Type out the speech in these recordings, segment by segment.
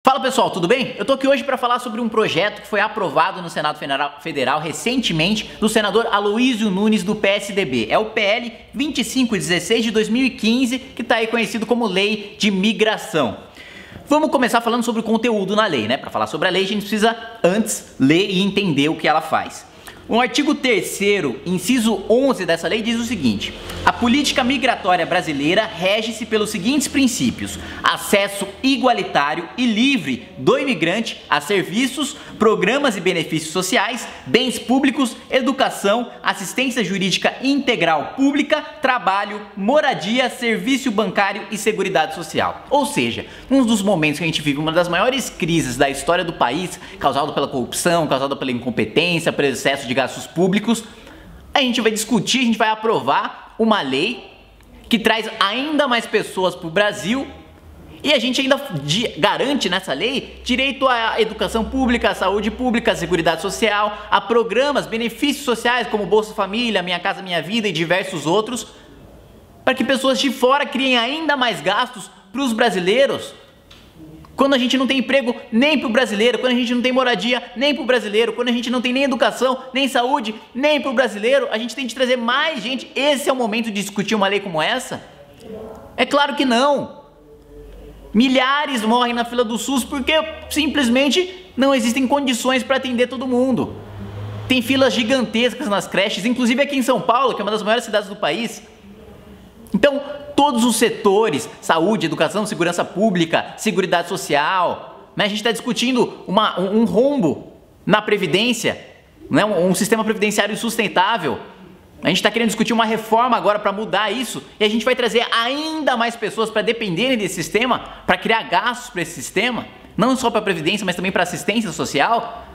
Fala pessoal, tudo bem? Eu tô aqui hoje para falar sobre um projeto que foi aprovado no Senado Federal recentemente do senador Aloísio Nunes do PSDB. É o PL 2516 de 2015, que tá aí conhecido como Lei de Migração. Vamos começar falando sobre o conteúdo na lei, né? Para falar sobre a lei, a gente precisa antes ler e entender o que ela faz. O artigo 3º, inciso 11 dessa lei diz o seguinte: a política migratória brasileira rege-se pelos seguintes princípios: acesso igualitário e livre do imigrante a serviços, programas e benefícios sociais, bens públicos, educação, assistência jurídica integral pública, trabalho, moradia, serviço bancário e seguridade social. Ou seja, um dos momentos que a gente vive uma das maiores crises da história do país, causado pela corrupção, causado pela incompetência, pelo excesso de gastos públicos, a gente vai discutir, a gente vai aprovar uma lei que traz ainda mais pessoas para o Brasil e a gente ainda garante nessa lei direito à educação pública, à saúde pública, à seguridade social, a programas, benefícios sociais como Bolsa Família, Minha Casa Minha Vida e diversos outros, para que pessoas de fora criem ainda mais gastos para os brasileiros. Quando a gente não tem emprego nem para o brasileiro, quando a gente não tem moradia nem para o brasileiro, quando a gente não tem nem educação, nem saúde, nem para o brasileiro, a gente tem de trazer mais gente. Esse é o momento de discutir uma lei como essa? É claro que não. Milhares morrem na fila do SUS porque simplesmente não existem condições para atender todo mundo. Tem filas gigantescas nas creches, inclusive aqui em São Paulo, que é uma das maiores cidades do país. Então, todos os setores, saúde, educação, segurança pública, seguridade social, né? A gente está discutindo um rombo na Previdência, né? Um sistema previdenciário sustentável. A gente está querendo discutir uma reforma agora para mudar isso e a gente vai trazer ainda mais pessoas para dependerem desse sistema, para criar gastos para esse sistema, não só para a Previdência, mas também para assistência social.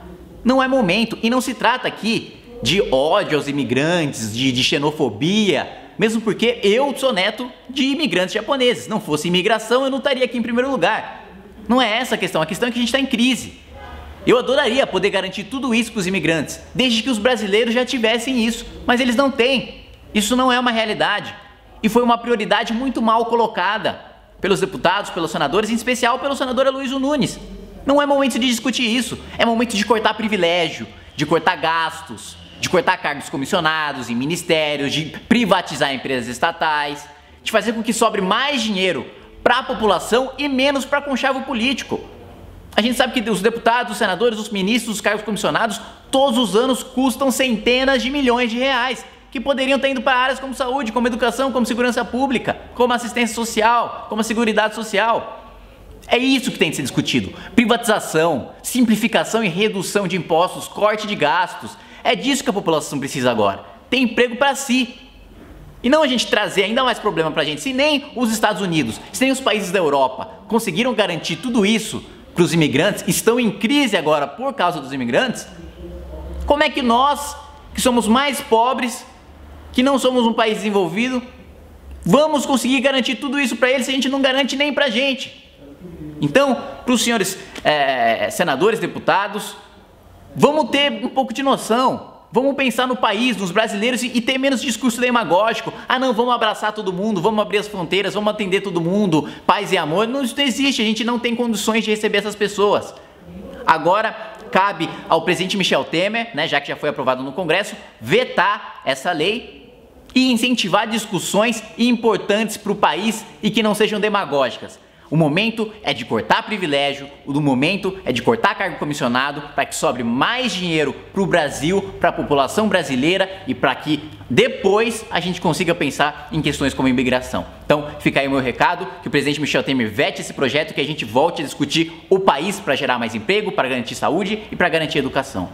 Não é momento, e não se trata aqui de ódio aos imigrantes, de xenofobia, mesmo porque eu sou neto de imigrantes japoneses. Não fosse imigração, eu não estaria aqui em primeiro lugar. Não é essa a questão é que a gente está em crise. Eu adoraria poder garantir tudo isso para os imigrantes, desde que os brasileiros já tivessem isso, mas eles não têm. Isso não é uma realidade. E foi uma prioridade muito mal colocada pelos deputados, pelos senadores, em especial pelo senador Aloísio Nunes. Não é momento de discutir isso, é momento de cortar privilégio, de cortar gastos, de cortar cargos comissionados em ministérios, de privatizar empresas estatais, de fazer com que sobre mais dinheiro para a população e menos para conchavo político. A gente sabe que os deputados, os senadores, os ministros, os cargos comissionados, todos os anos custam centenas de milhões de reais, que poderiam estar indo para áreas como saúde, como educação, como segurança pública, como assistência social, como a seguridade social. É isso que tem de ser discutido. Privatização, simplificação e redução de impostos, corte de gastos. É disso que a população precisa agora. Ter emprego para si. E não a gente trazer ainda mais problema para a gente. Se nem os Estados Unidos, se nem os países da Europa conseguiram garantir tudo isso para os imigrantes, estão em crise agora por causa dos imigrantes, como é que nós, que somos mais pobres, que não somos um país desenvolvido, vamos conseguir garantir tudo isso para eles se a gente não garante nem para a gente? Então, para os senhores senadores, deputados, vamos ter um pouco de noção, vamos pensar no país, nos brasileiros e ter menos discurso demagógico. Ah não, vamos abraçar todo mundo, vamos abrir as fronteiras, vamos atender todo mundo, paz e amor. Não, isso não existe, a gente não tem condições de receber essas pessoas. Agora, cabe ao presidente Michel Temer, né, já que já foi aprovado no Congresso, vetar essa lei e incentivar discussões importantes para o país e que não sejam demagógicas. O momento é de cortar privilégio, o momento é de cortar cargo comissionado para que sobre mais dinheiro para o Brasil, para a população brasileira e para que depois a gente consiga pensar em questões como imigração. Então fica aí o meu recado, que o presidente Michel Temer vete esse projeto, que a gente volte a discutir o país para gerar mais emprego, para garantir saúde e para garantir educação.